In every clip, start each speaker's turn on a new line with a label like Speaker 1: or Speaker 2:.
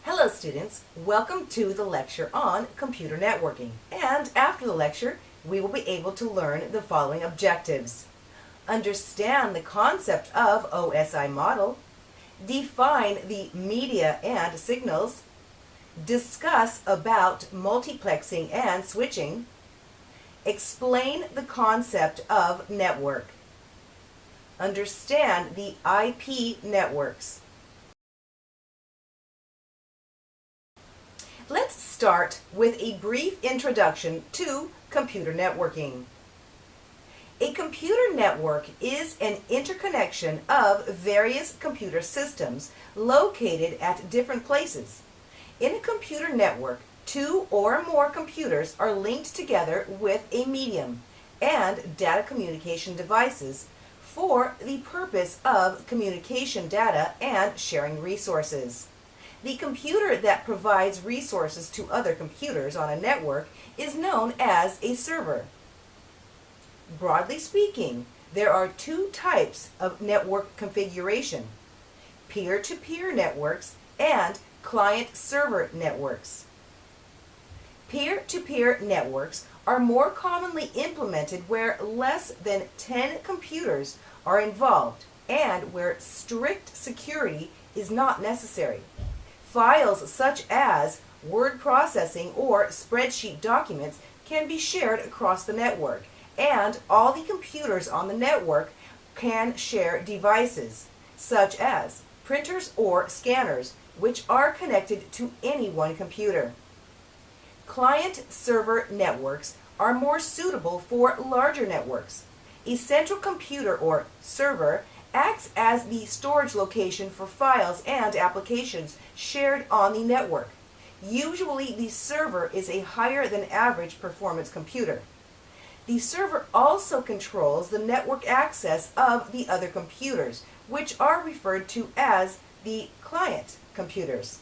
Speaker 1: Hello students, welcome to the lecture on computer networking. And after the lecture, we will be able to learn the following objectives. Understand the concept of OSI Model, define the media and signals, discuss about multiplexing and switching, explain the concept of network, understand the IP networks. Let's start with a brief introduction to computer networking. A computer network is an interconnection of various computer systems located at different places. In a computer network, two or more computers are linked together with a medium and data communication devices for the purpose of communication data and sharing resources. The computer that provides resources to other computers on a network is known as a server. Broadly speaking, there are two types of network configuration: peer-to-peer networks and client-server networks. Peer-to-peer networks are more commonly implemented where less than 10 computers are involved and where strict security is not necessary. Files such as word processing or spreadsheet documents can be shared across the network, and all the computers on the network can share devices, such as printers or scanners, which are connected to any one computer. Client-server networks are more suitable for larger networks. A central computer or server acts as the storage location for files and applications shared on the network. Usually, the server is a higher than average performance computer. The server also controls the network access of the other computers, which are referred to as the client computers.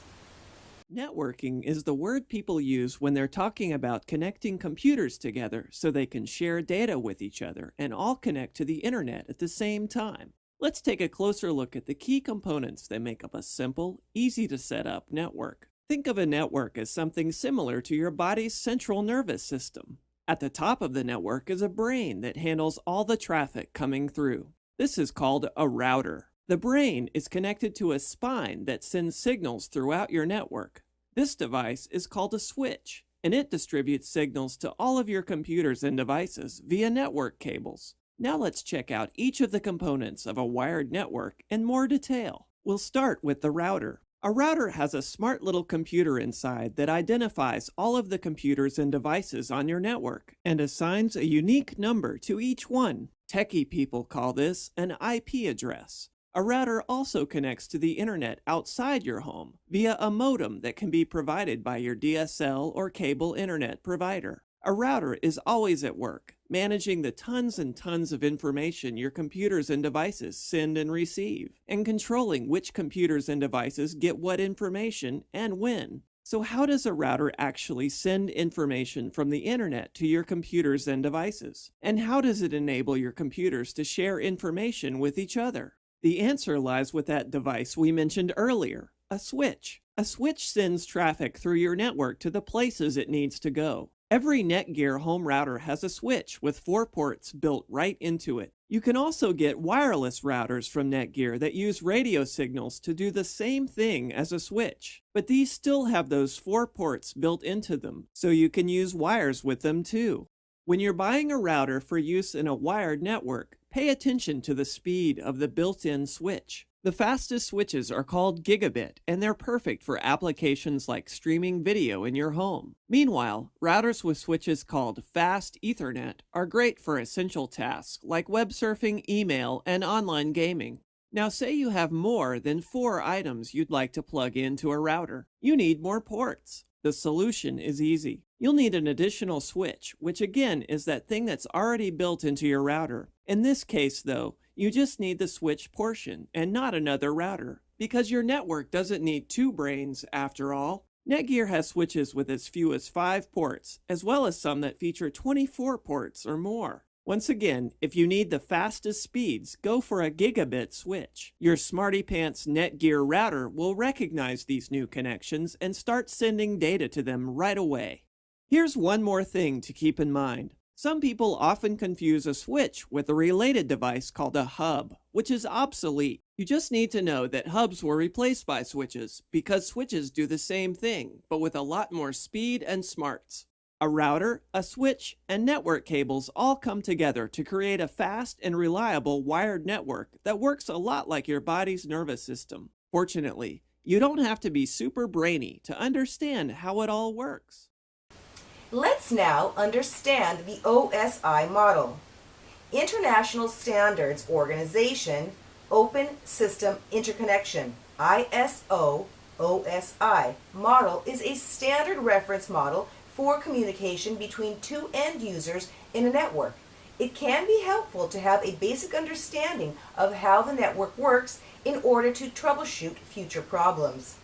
Speaker 2: Networking is the word people use when they're talking about connecting computers together so they can share data with each other and all connect to the internet at the same time. Let's take a closer look at the key components that make up a simple, easy to set up network. Think of a network as something similar to your body's central nervous system. At the top of the network is a brain that handles all the traffic coming through. This is called a router. The brain is connected to a spine that sends signals throughout your network. This device is called a switch, and it distributes signals to all of your computers and devices via network cables. Now let's check out each of the components of a wired network in more detail. We'll start with the router. A router has a smart little computer inside that identifies all of the computers and devices on your network and assigns a unique number to each one. Techie people call this an IP address. A router also connects to the internet outside your home via a modem that can be provided by your DSL or cable internet provider. A router is always at work, managing the tons and tons of information your computers and devices send and receive, and controlling which computers and devices get what information and when. So how does a router actually send information from the internet to your computers and devices? And how does it enable your computers to share information with each other? The answer lies with that device we mentioned earlier, a switch. A switch sends traffic through your network to the places it needs to go. Every Netgear home router has a switch with 4 ports built right into it. You can also get wireless routers from Netgear that use radio signals to do the same thing as a switch. But these still have those 4 ports built into them, so you can use wires with them too. When you're buying a router for use in a wired network, pay attention to the speed of the built-in switch. The fastest switches are called gigabit, and they're perfect for applications like streaming video in your home. Meanwhile, routers with switches called fast Ethernet are great for essential tasks like web surfing, email, and online gaming. Now say you have more than 4 items you'd like to plug into a router. You need more ports. The solution is easy. You'll need an additional switch, which again is that thing that's already built into your router. In this case, though, you just need the switch portion and not another router, because your network doesn't need 2 brains after all. Netgear has switches with as few as 5 ports, as well as some that feature 24 ports or more. Once again, if you need the fastest speeds, go for a gigabit switch. Your SmartyPants Netgear router will recognize these new connections and start sending data to them right away. Here's one more thing to keep in mind. Some people often confuse a switch with a related device called a hub, which is obsolete. You just need to know that hubs were replaced by switches because switches do the same thing, but with a lot more speed and smarts. A router, a switch, and network cables all come together to create a fast and reliable wired network that works a lot like your body's nervous system. Fortunately, you don't have to be super brainy to understand how it all works.
Speaker 1: Let's now understand the OSI model. International Standards Organization Open System Interconnection, ISO OSI model is a standard reference model for communication between two end users in a network. It can be helpful to have a basic understanding of how the network works in order to troubleshoot future problems.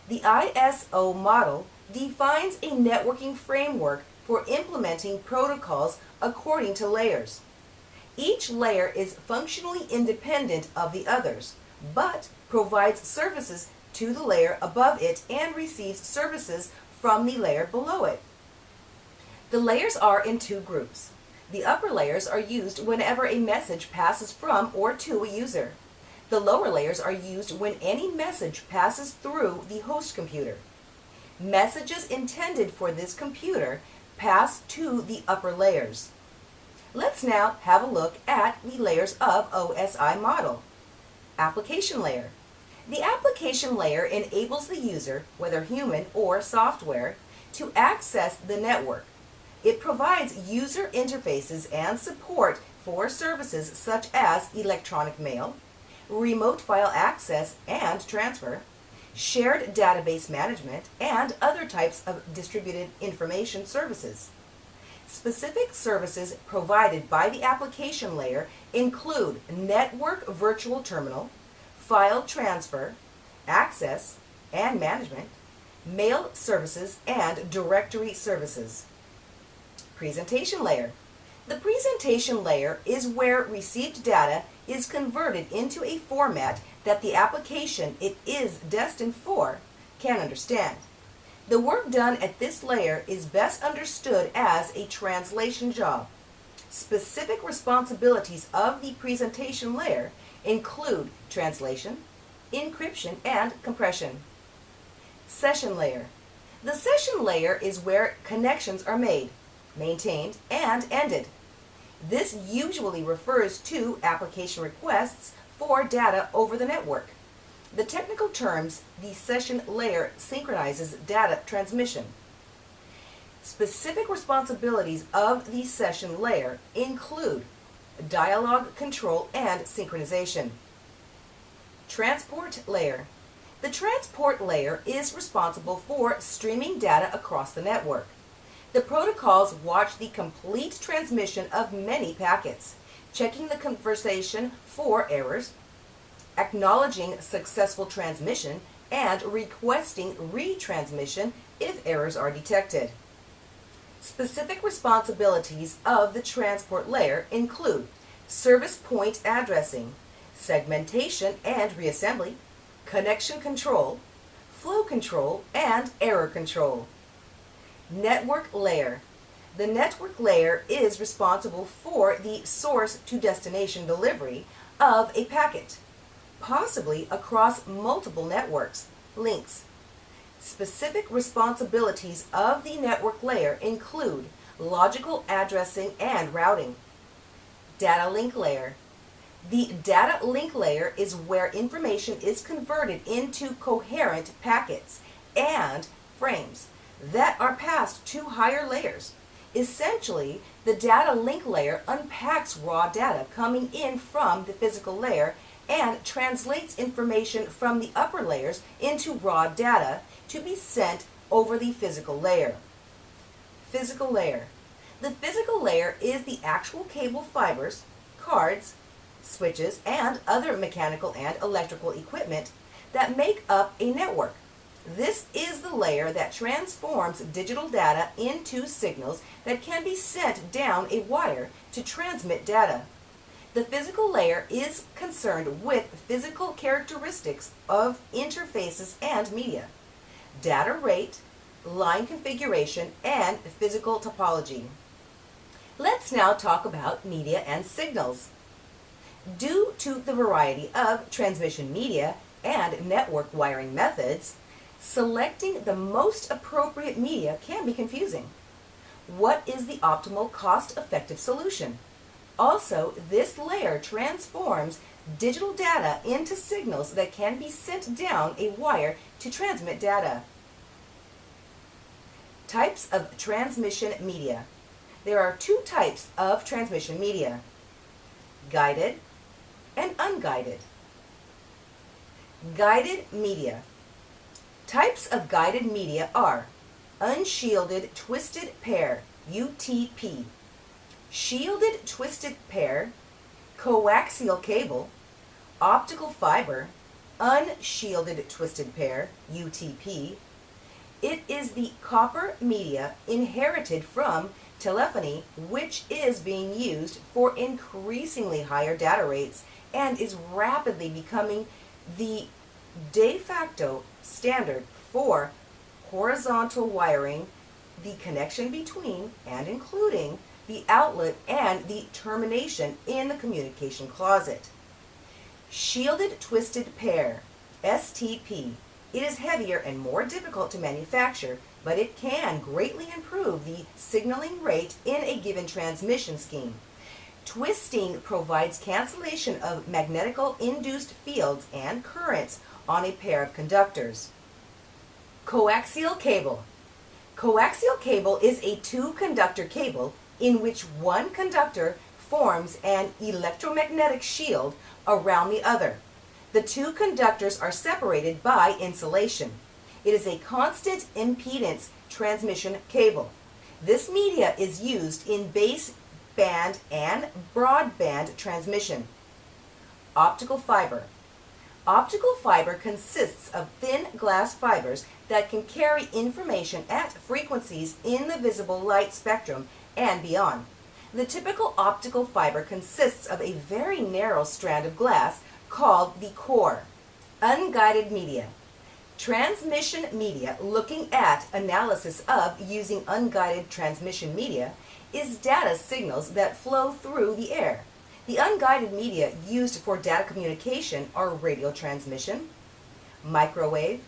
Speaker 1: The ISO model defines a networking framework for implementing protocols according to layers. Each layer is functionally independent of the others, but provides services to the layer above it and receives services from the layer below it. The layers are in two groups. The upper layers are used whenever a message passes from or to a user. The lower layers are used when any message passes through the host computer. Messages intended for this computer pass to the upper layers. Let's now have a look at the layers of OSI model. Application layer. The application layer enables the user, whether human or software, to access the network. It provides user interfaces and support for services such as electronic mail, remote file access and transfer, shared database management, and other types of distributed information services. Specific services provided by the application layer include network virtual terminal, file transfer, access and management, mail services, and directory services. Presentation layer. The presentation layer is where received data is converted into a format that the application it is destined for can understand. The work done at this layer is best understood as a translation job. Specific responsibilities of the presentation layer include translation, encryption, and compression. Session layer. The session layer is where connections are made, maintained, and ended. This usually refers to application requests for data over the network. The technical terms, the session layer synchronizes data transmission. Specific responsibilities of the session layer include dialogue control and synchronization. Transport layer. The transport layer is responsible for streaming data across the network. The protocols watch the complete transmission of many packets, checking the conversation for errors, acknowledging successful transmission, and requesting retransmission if errors are detected. Specific responsibilities of the transport layer include service point addressing, segmentation and reassembly, connection control, flow control, and error control. Network layer. The network layer is responsible for the source to destination delivery of a packet, possibly across multiple networks, links. Specific responsibilities of the network layer include logical addressing and routing. Data link layer. The data link layer is where information is converted into coherent packets and frames that are passed to higher layers. Essentially, the data link layer unpacks raw data coming in from the physical layer and translates information from the upper layers into raw data to be sent over the physical layer. Physical layer. The physical layer is the actual cable fibers, cards, switches, and other mechanical and electrical equipment that make up a network. This is the layer that transforms digital data into signals that can be sent down a wire to transmit data. The physical layer is concerned with physical characteristics of interfaces and media, data rate, line configuration, and physical topology. Let's now talk about media and signals. Due to the variety of transmission media and network wiring methods, selecting the most appropriate media can be confusing. What is the optimal cost-effective solution? Also, this layer transforms digital data into signals that can be sent down a wire to transmit data. Types of transmission media. There are two types of transmission media: guided and unguided. Guided media. Types of guided media are unshielded twisted pair, UTP, shielded twisted pair, coaxial cable, optical fiber, unshielded twisted pair, UTP. It is the copper media inherited from telephony, which is being used for increasingly higher data rates and is rapidly becoming the de facto standard for horizontal wiring, the connection between and including the outlet and the termination in the communication closet. Shielded twisted pair, STP. It is heavier and more difficult to manufacture, but it can greatly improve the signaling rate in a given transmission scheme. Twisting provides cancellation of magnetical induced fields and currents on a pair of conductors. Coaxial cable. Coaxial cable is a two-conductor cable in which one conductor forms an electromagnetic shield around the other. The two conductors are separated by insulation. It is a constant impedance transmission cable. This media is used in baseband and broadband transmission. Optical fiber. Optical fiber consists of thin glass fibers that can carry information at frequencies in the visible light spectrum and beyond. The typical optical fiber consists of a very narrow strand of glass called the core. Unguided media. Transmission media, looking at analysis of using unguided transmission media, is data signals that flow through the air. The unguided media used for data communication are radio transmission, microwave,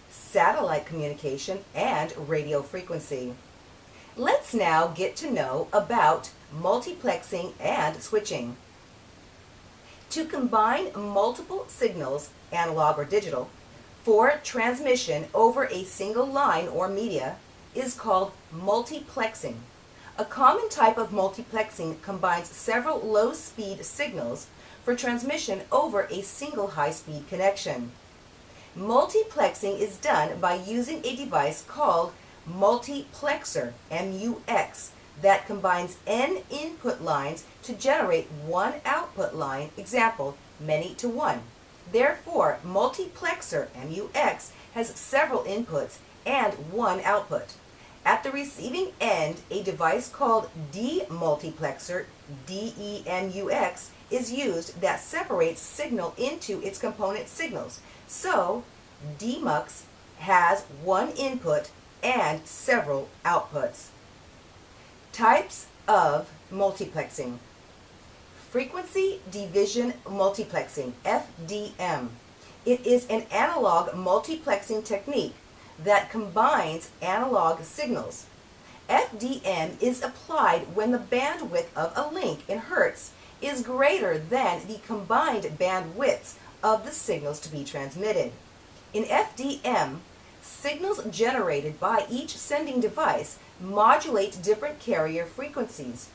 Speaker 1: satellite communication, and radio frequency. Let's now get to know about multiplexing and switching. To combine multiple signals, analog or digital, for transmission over a single line or media is called multiplexing. A common type of multiplexing combines several low-speed signals for transmission over a single high-speed connection. Multiplexing is done by using a device called multiplexer, MUX, that combines n input lines to generate one output line, example, many to one. Therefore, multiplexer, MUX, has several inputs and one output. At the receiving end, a device called demultiplexer, DEMUX, is used that separates signal into its component signals. So, DMUX has one input and several outputs. Types of multiplexing. Frequency division multiplexing, FDM. It is an analog multiplexing technique that combines analog signals. FDM is applied when the bandwidth of a link in hertz is greater than the combined bandwidths of the signals to be transmitted. In FDM, signals generated by each sending device modulate different carrier frequencies.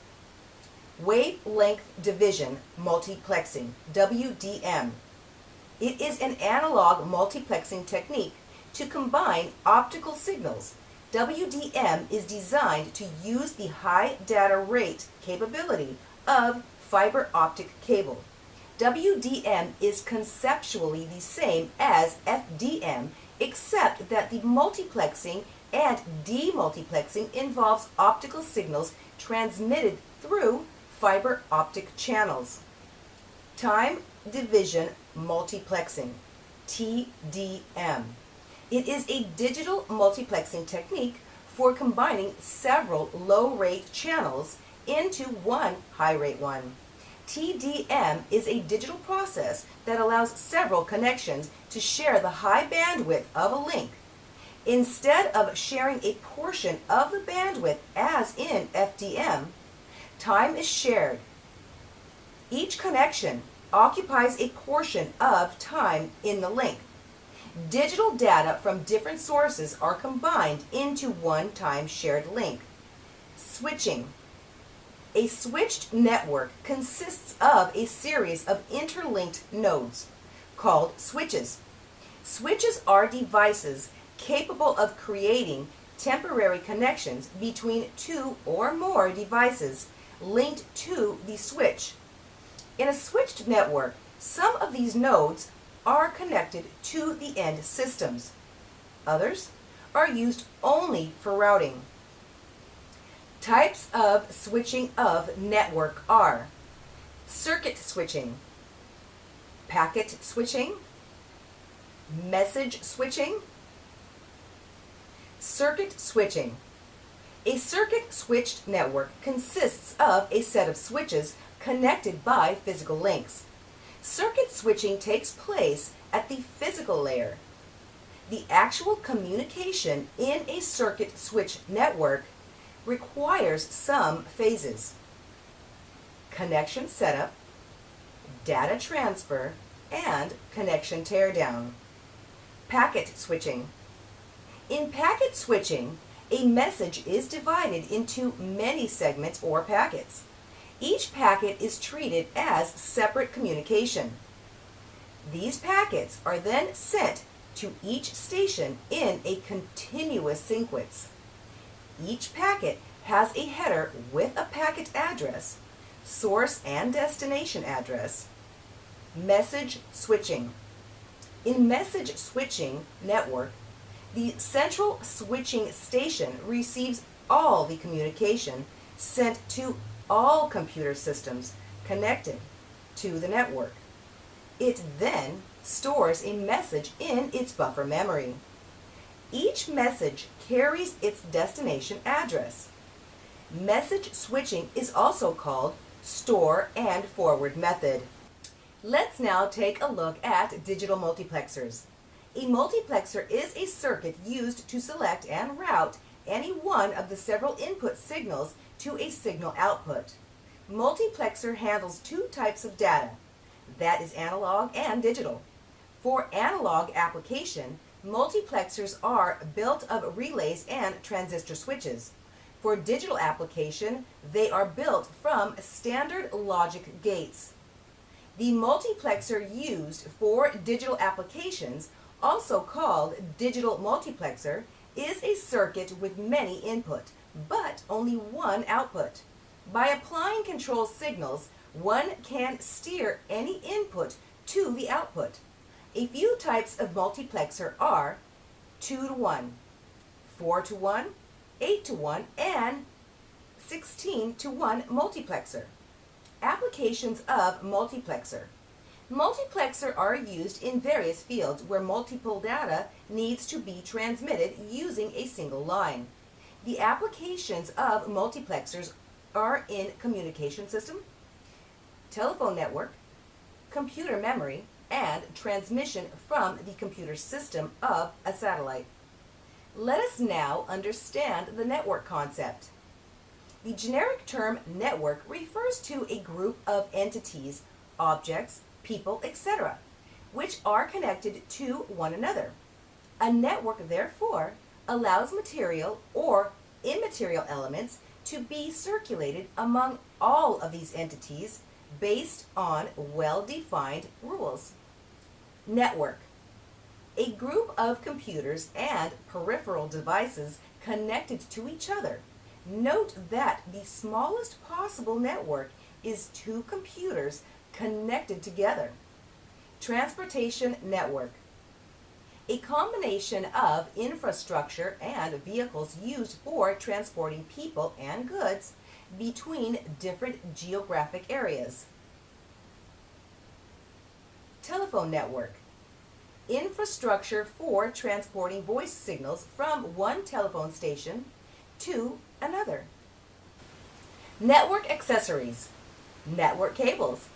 Speaker 1: Wavelength division multiplexing, WDM. It is an analog multiplexing technique to combine optical signals. WDM is designed to use the high data rate capability of fiber optic cable. WDM is conceptually the same as FDM except that the multiplexing and demultiplexing involves optical signals transmitted through fiber optic channels. Time division multiplexing, TDM. It is a digital multiplexing technique for combining several low-rate channels into one high-rate one. TDM is a digital process that allows several connections to share the high bandwidth of a link. Instead of sharing a portion of the bandwidth as in FDM, time is shared. Each connection occupies a portion of time in the link. Digital data from different sources are combined into one time shared link. Switching. A switched network consists of a series of interlinked nodes called switches. Switches are devices capable of creating temporary connections between two or more devices linked to the switch. In a switched network, some of these nodes are connected to the end systems. Others are used only for routing. Types of switching of network are circuit switching, packet switching, message switching. Circuit switching. A circuit switched network consists of a set of switches connected by physical links. Circuit switching takes place at the physical layer. The actual communication in a circuit switch network requires some phases: connection setup, data transfer, and connection teardown. Packet switching. In packet switching, a message is divided into many segments or packets. Each packet is treated as separate communication. These packets are then sent to each station in a continuous sequence. Each packet has a header with a packet address, source and destination address. Message switching. In message switching network, the central switching station receives all the communication sent to all computer systems connected to the network. It then stores a message in its buffer memory. Each message carries its destination address. Message switching is also called store and forward method. Let's now take a look at digital multiplexers. A multiplexer is a circuit used to select and route any one of the several input signals to a signal output. Multiplexer handles two types of data, that is analog and digital. For analog application, multiplexers are built of relays and transistor switches. For digital application, they are built from standard logic gates. The multiplexer used for digital applications, also called digital multiplexer, is a circuit with many input, but only one output. By applying control signals, one can steer any input to the output. A few types of multiplexer are 2-to-1, 4-to-1, 8-to-1, and 16-to-1 multiplexer. Applications of multiplexer. Multiplexer are used in various fields where multiple data needs to be transmitted using a single line. The applications of multiplexers are in communication system, telephone network, computer memory, and transmission from the computer system of a satellite. Let us now understand the network concept. The generic term network refers to a group of entities, objects, people, etc., which are connected to one another. A network, therefore, allows material or immaterial elements to be circulated among all of these entities based on well-defined rules. Network. A group of computers and peripheral devices connected to each other. Note that the smallest possible network is two computers connected together. Transportation network. A combination of infrastructure and vehicles used for transporting people and goods between different geographic areas. Telephone network. Infrastructure for transporting voice signals from one telephone station to another. Network accessories. Network cables.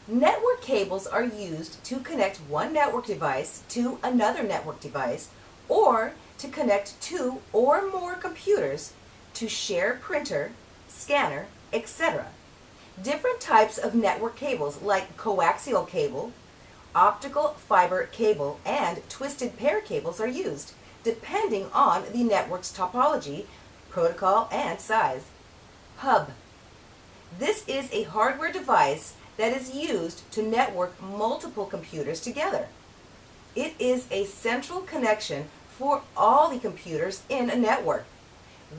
Speaker 1: Network cables are used to connect one network device to another network device, or to connect two or more computers to share printer, scanner, etc. Different types of network cables like coaxial cable, optical fiber cable, and twisted pair cables are used, depending on the network's topology, protocol, and size. Hub. This is a hardware device that is used to network multiple computers together. It is a central connection for all the computers in a network,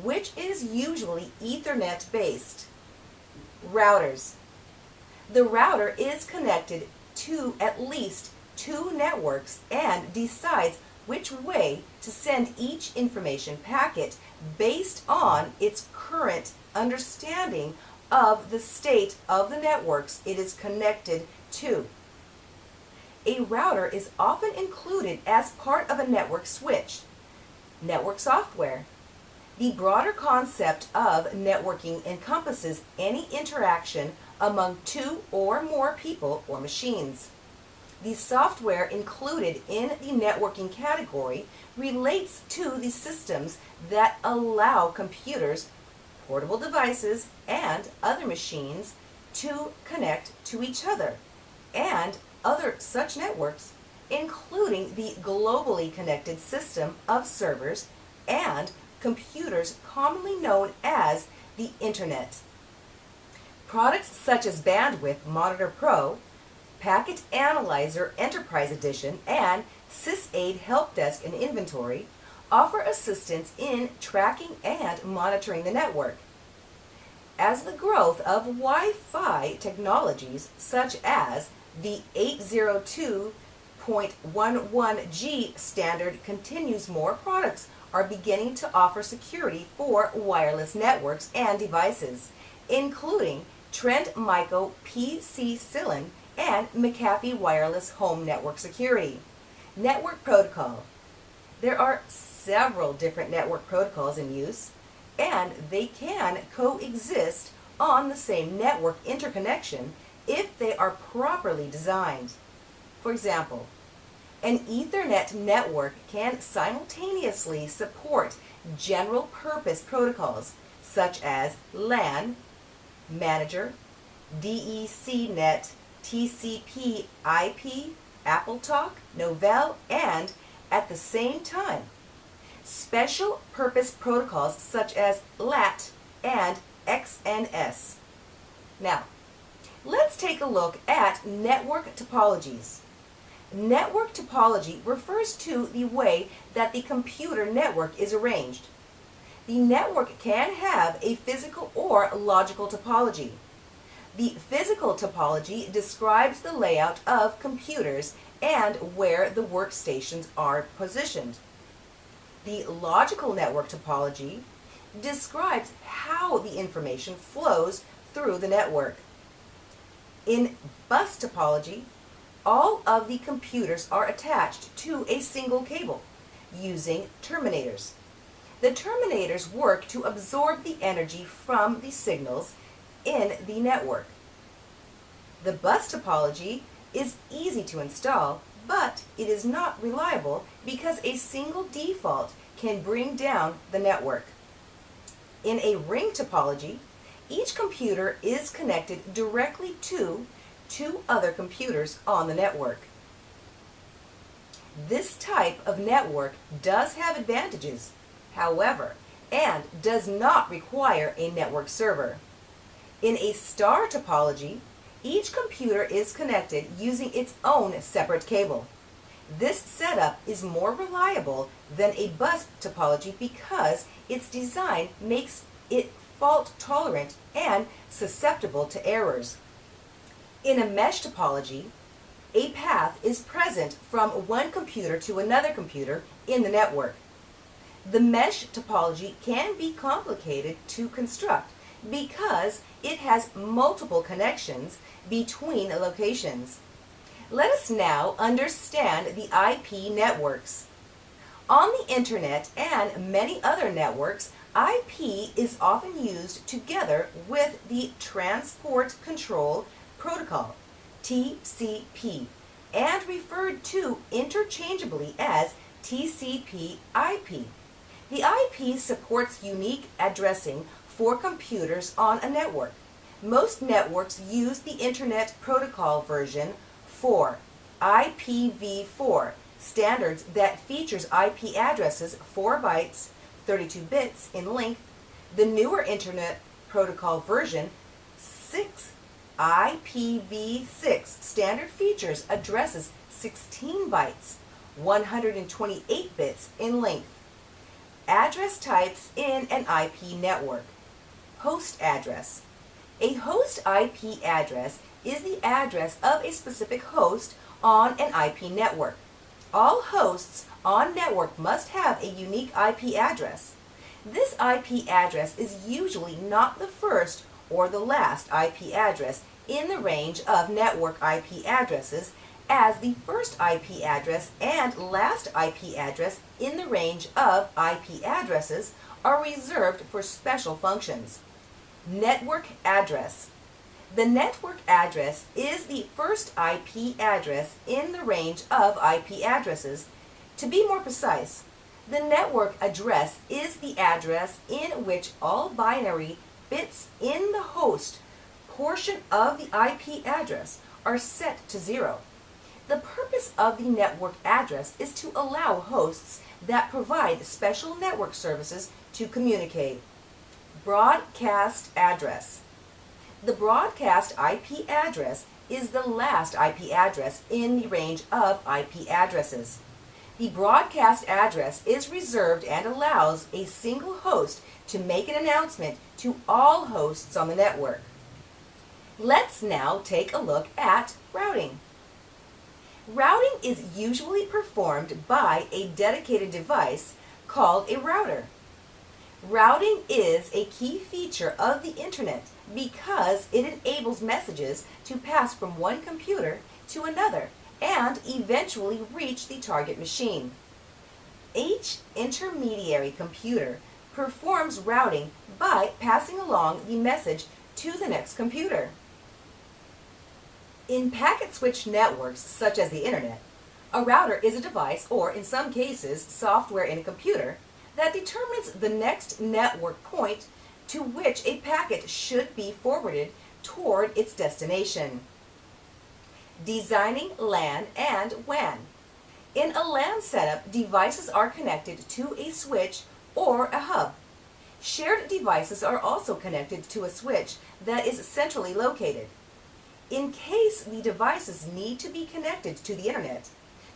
Speaker 1: which is usually Ethernet based. Routers. The router is connected to at least two networks and decides which way to send each information packet based on its current understanding of the state of the networks it is connected to. A router is often included as part of a network switch. Network software. The broader concept of networking encompasses any interaction among two or more people or machines. The software included in the networking category relates to the systems that allow computers, portable devices, and other machines to connect to each other, and other such networks, including the globally connected system of servers and computers commonly known as the Internet. Products such as Bandwidth Monitor Pro, Packet Analyzer Enterprise Edition, and SysAid Help Desk and Inventory offer assistance in tracking and monitoring the network. As the growth of Wi-Fi technologies such as the 802.11g standard continues, more products are beginning to offer security for wireless networks and devices, including Trend Micro PC-SILIN and McAfee Wireless Home Network Security. Network protocol. There are several different network protocols in use, and they can coexist on the same network interconnection if they are properly designed. For example, an Ethernet network can simultaneously support general-purpose protocols such as LAN, Manager, DECnet, TCP/IP, AppleTalk, Novell, and at the same time, special purpose protocols such as LAT and XNS. Now, let's take a look at network topologies. Network topology refers to the way that the computer network is arranged. The network can have a physical or logical topology. The physical topology describes the layout of computers and where the workstations are positioned. The logical network topology describes how the information flows through the network. In bus topology, all of the computers are attached to a single cable using terminators. The terminators work to absorb the energy from the signals in the network. The bus topology is easy to install, but it is not reliable because a single default can bring down the network. In a ring topology, each computer is connected directly to two other computers on the network. This type of network does have advantages, however, and does not require a network server. In a star topology, each computer is connected using its own separate cable. This setup is more reliable than a bus topology because its design makes it fault tolerant and susceptible to errors. In a mesh topology, a path is present from one computer to another computer in the network. The mesh topology can be complicated to construct because it has multiple connections between locations. Let us now understand the IP networks. On the Internet and many other networks, IP is often used together with the Transport Control Protocol, TCP, and referred to interchangeably as TCP/IP. The IP supports unique addressing for computers on a network. Most networks use the Internet Protocol version 4, IPv4, standards that features IP addresses 4 bytes, 32 bits in length. The newer Internet Protocol version 6, IPv6, standard features addresses 16 bytes, 128 bits in length. Address types in an IP network. Host address. A host IP address is the address of a specific host on an IP network. All hosts on network must have a unique IP address. This IP address is usually not the first or the last IP address in the range of network IP addresses, as the first IP address and last IP address in the range of IP addresses are reserved for special functions. Network address. The network address is the first IP address in the range of IP addresses. To be more precise, the network address is the address in which all binary bits in the host portion of the IP address are set to 0. The purpose of the network address is to allow hosts that provide special network services to communicate. Broadcast address. The broadcast IP address is the last IP address in the range of IP addresses. The broadcast address is reserved and allows a single host to make an announcement to all hosts on the network. Let's now take a look at routing. Routing is usually performed by a dedicated device called a router. Routing is a key feature of the Internet because it enables messages to pass from one computer to another and eventually reach the target machine. Each intermediary computer performs routing by passing along the message to the next computer. In packet-switched networks such as the Internet, a router is a device, or in some cases, software in a computer, that determines the next network point to which a packet should be forwarded toward its destination. Designing LAN and WAN. In a LAN setup, devices are connected to a switch or a hub. Shared devices are also connected to a switch that is centrally located. In case the devices need to be connected to the Internet,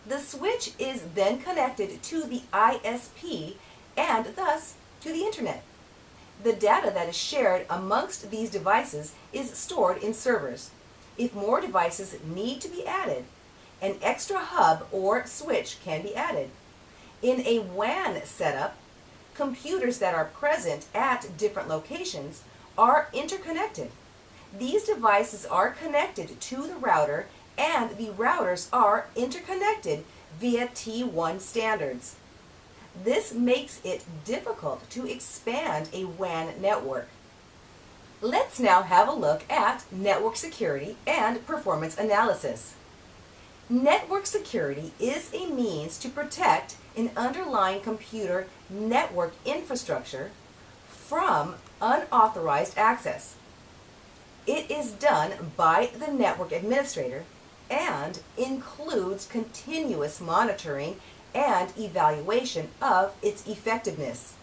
Speaker 1: the switch is then connected to the ISP and thus to the Internet. The data that is shared amongst these devices is stored in servers. If more devices need to be added, an extra hub or switch can be added. In a WAN setup, computers that are present at different locations are interconnected. These devices are connected to the router and the routers are interconnected via T1 standards. This makes it difficult to expand a WAN network. Let's now have a look at network security and performance analysis. Network security is a means to protect an underlying computer network infrastructure from unauthorized access. It is done by the network administrator and includes continuous monitoring and evaluation of its effectiveness.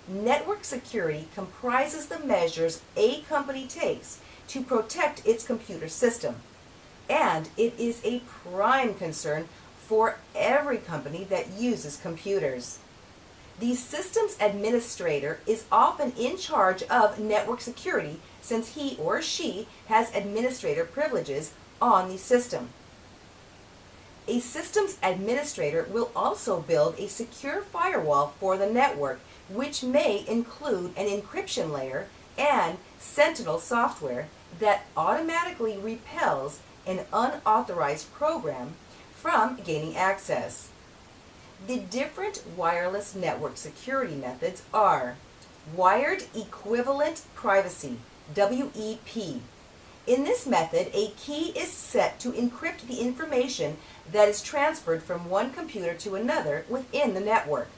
Speaker 1: Network security comprises the measures a company takes to protect its computer system, and it is a prime concern for every company that uses computers. The systems administrator is often in charge of network security since he or she has administrator privileges on the system. A systems administrator will also build a secure firewall for the network, which may include an encryption layer and Sentinel software that automatically repels an unauthorized program from gaining access. The different wireless network security methods are Wired Equivalent Privacy, WEP. In this method, a key is set to encrypt the information that is transferred from one computer to another within the network.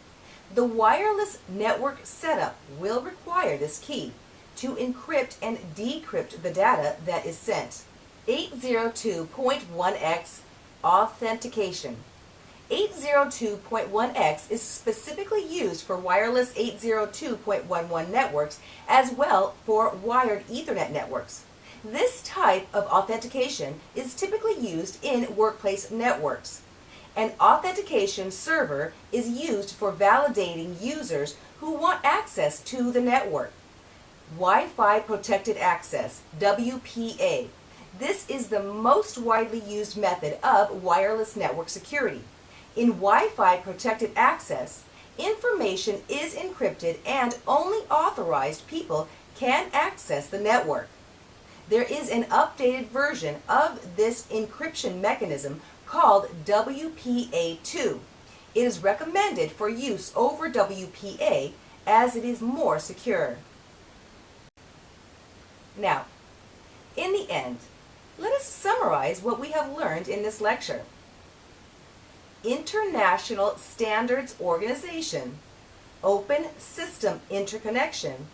Speaker 1: The wireless network setup will require this key to encrypt and decrypt the data that is sent. 802.1x Authentication. 802.1x is specifically used for wireless 802.11 networks as well for wired Ethernet networks. This type of authentication is typically used in workplace networks. An authentication server is used for validating users who want access to the network. Wi-Fi Protected Access, WPA. This is the most widely used method of wireless network security. In Wi-Fi Protected Access, information is encrypted and only authorized people can access the network. There is an updated version of this encryption mechanism called WPA2. It is recommended for use over WPA as it is more secure. Now, in the end, let us summarize what we have learned in this lecture. International Standards Organization, Open System Interconnection,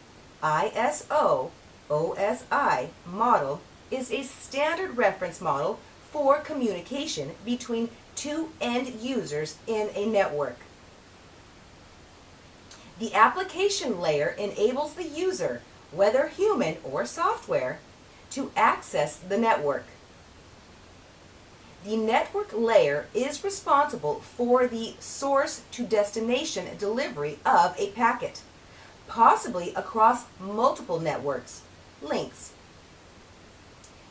Speaker 1: ISO, OSI Model is a standard reference model for communication between two end users in a network. The application layer enables the user, whether human or software, to access the network. The network layer is responsible for the source to destination delivery of a packet, possibly across multiple networks, links.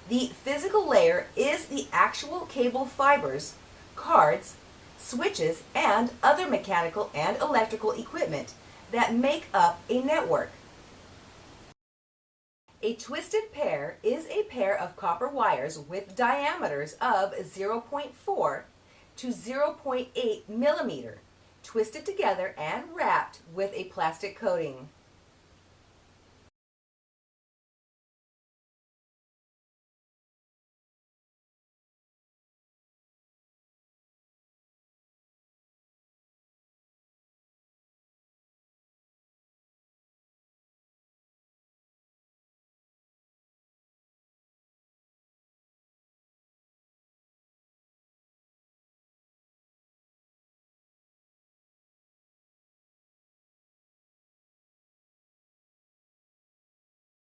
Speaker 1: The physical layer is the actual cable fibers, cards, switches, and other mechanical and electrical equipment that make up a network. A twisted pair is a pair of copper wires with diameters of 0.4 to 0.8 millimeter, twisted together and wrapped with a plastic coating.